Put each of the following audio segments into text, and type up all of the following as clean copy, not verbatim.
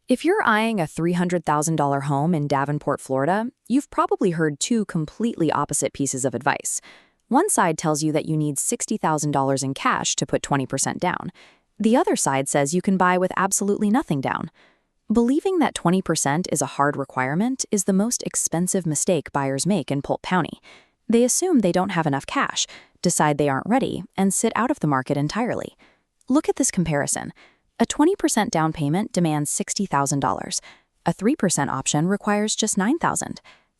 If you're eyeing a $300,000 home in Davenport, Florida, you've probably heard two completely opposite pieces of advice. One side tells you that you need $60,000 in cash to put 20% down. The other side says you can buy with absolutely nothing down. Believing that 20% is a hard requirement is the most expensive mistake buyers make in Polk County. They assume they don't have enough cash, decide they aren't ready, and sit out of the market entirely. Look at this comparison. A 20% down payment demands $60,000. A 3% option requires just $9,000.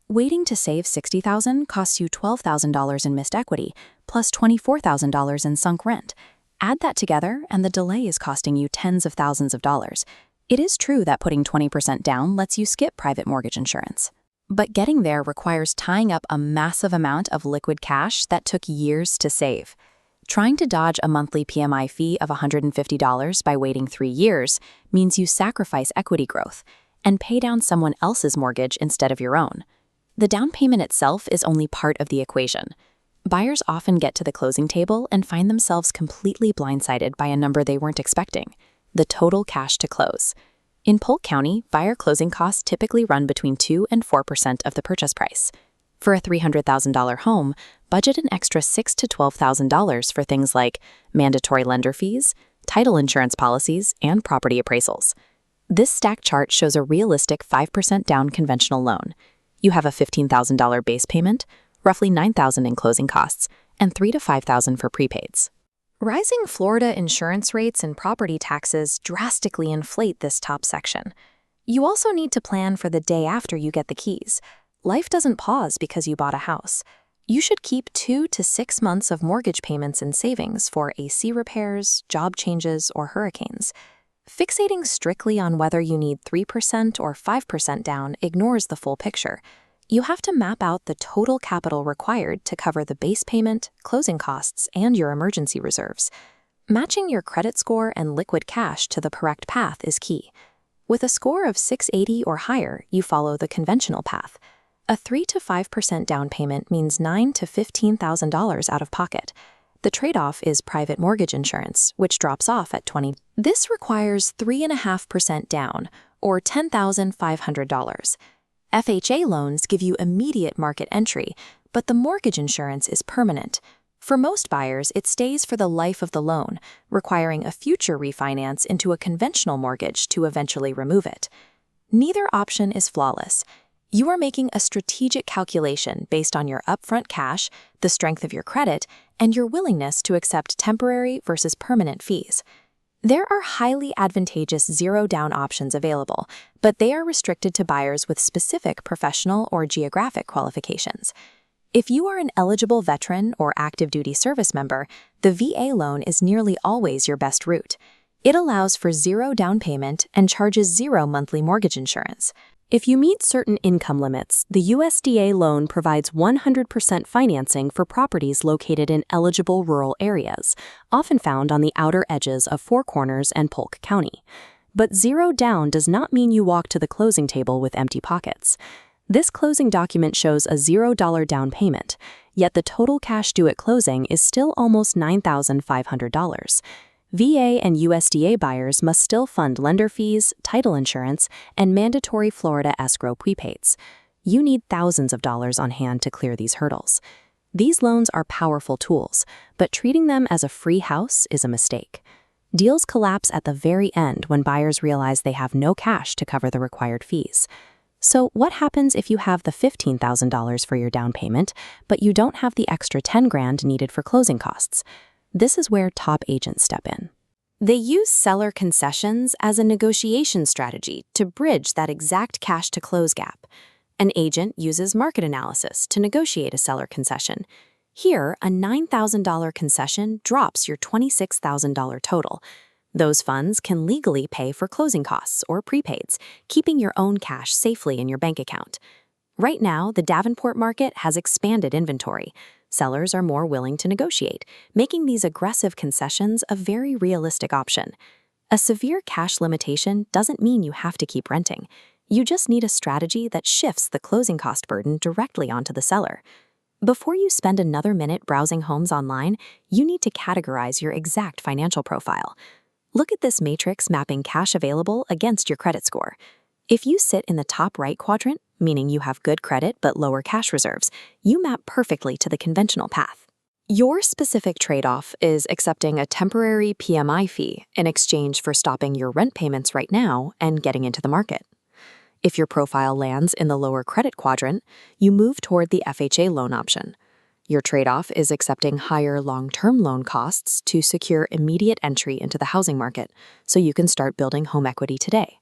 Waiting to save $60,000 costs you $12,000 in missed equity, plus $24,000 in sunk rent. Add that together, and the delay is costing you tens of thousands of dollars. It is true that putting 20% down lets you skip private mortgage insurance. But getting there requires tying up a massive amount of liquid cash that took years to save. Trying to dodge a monthly PMI fee of $150 by waiting 3 years means you sacrifice equity growth and pay down someone else's mortgage instead of your own. The down payment itself is only part of the equation. Buyers often get to the closing table and find themselves completely blindsided by a number they weren't expecting: the total cash to close. In Polk County, buyer closing costs typically run between 2 and 4% of the purchase price. For a $300,000 home, budget an extra $6,000 to $12,000 for things like mandatory lender fees, title insurance policies, and property appraisals. This stack chart shows a realistic 5% down conventional loan. You have a $15,000 base payment, roughly $9,000 in closing costs, and $3,000 to $5,000 for prepaids. Rising Florida insurance rates and property taxes drastically inflate this top section. You also need to plan for the day after you get the keys. Life doesn't pause because you bought a house. You should keep 2 to 6 months of mortgage payments and savings for AC repairs, job changes, or hurricanes. Fixating strictly on whether you need 3% or 5% down ignores the full picture. You have to map out the total capital required to cover the base payment, closing costs, and your emergency reserves. Matching your credit score and liquid cash to the correct path is key. With a score of 680 or higher, you follow the conventional path. A 3 to 5% down payment means $9,000 to $15,000 out of pocket. The trade-off is private mortgage insurance, which drops off at $20,000. This requires 3.5% down, or $10,500. FHA loans give you immediate market entry, but the mortgage insurance is permanent. For most buyers, it stays for the life of the loan, requiring a future refinance into a conventional mortgage to eventually remove it. Neither option is flawless. You are making a strategic calculation based on your upfront cash, the strength of your credit, and your willingness to accept temporary versus permanent fees. There are highly advantageous zero-down options available, but they are restricted to buyers with specific professional or geographic qualifications. If you are an eligible veteran or active duty service member, the VA loan is nearly always your best route. It allows for zero down payment and charges zero monthly mortgage insurance. If you meet certain income limits, the USDA loan provides 100% financing for properties located in eligible rural areas, often found on the outer edges of Four Corners and Polk County. But zero down does not mean you walk to the closing table with empty pockets. This closing document shows a $0 down payment, yet the total cash due at closing is still almost $9,500. VA and USDA buyers must still fund lender fees, title insurance, and mandatory Florida escrow prepaids. You need thousands of dollars on hand to clear these hurdles. These loans are powerful tools, but treating them as a free house is a mistake. Deals collapse at the very end when buyers realize they have no cash to cover the required fees. So what happens if you have the $15,000 for your down payment, but you don't have the extra $10,000 needed for closing costs? This is where top agents step in. They use seller concessions as a negotiation strategy to bridge that exact cash-to-close gap. An agent uses market analysis to negotiate a seller concession. Here, a $9,000 concession drops your $26,000 total. Those funds can legally pay for closing costs or prepaids, keeping your own cash safely in your bank account. Right now, the Davenport market has expanded inventory. Sellers are more willing to negotiate, making these aggressive concessions a very realistic option. A severe cash limitation doesn't mean you have to keep renting. You just need a strategy that shifts the closing cost burden directly onto the seller. Before you spend another minute browsing homes online, you need to categorize your exact financial profile. Look at this matrix mapping cash available against your credit score. If you sit in the top right quadrant, meaning you have good credit but lower cash reserves, you map perfectly to the conventional path. Your specific trade-off is accepting a temporary PMI fee in exchange for stopping your rent payments right now and getting into the market. If your profile lands in the lower credit quadrant, you move toward the FHA loan option. Your trade-off is accepting higher long-term loan costs to secure immediate entry into the housing market so you can start building home equity today.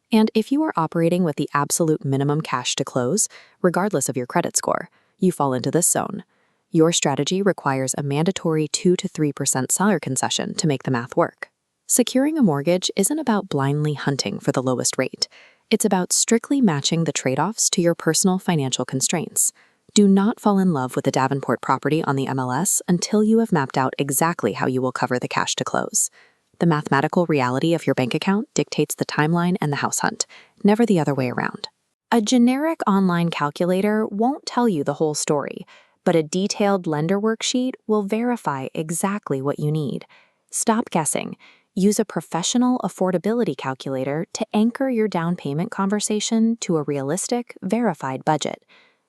And if you are operating with the absolute minimum cash to close, regardless of your credit score, you fall into this zone. Your strategy requires a mandatory 2 to 3% seller concession to make the math work. Securing a mortgage isn't about blindly hunting for the lowest rate. It's about strictly matching the trade-offs to your personal financial constraints. Do not fall in love with a Davenport property on the MLS until you have mapped out exactly how you will cover the cash to close. The mathematical reality of your bank account dictates the timeline and the house hunt, never the other way around. A generic online calculator won't tell you the whole story, but a detailed lender worksheet will verify exactly what you need. Stop guessing. Use a professional affordability calculator to anchor your down payment conversation to a realistic, verified budget.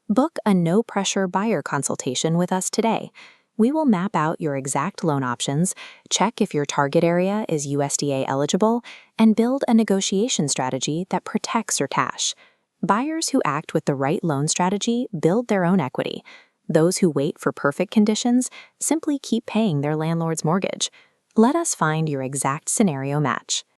Book a no-pressure buyer consultation with us today. We will map out your exact loan options, check if your target area is USDA eligible, and build a negotiation strategy that protects your cash. Buyers who act with the right loan strategy build their own equity. Those who wait for perfect conditions simply keep paying their landlord's mortgage. Let us find your exact scenario match.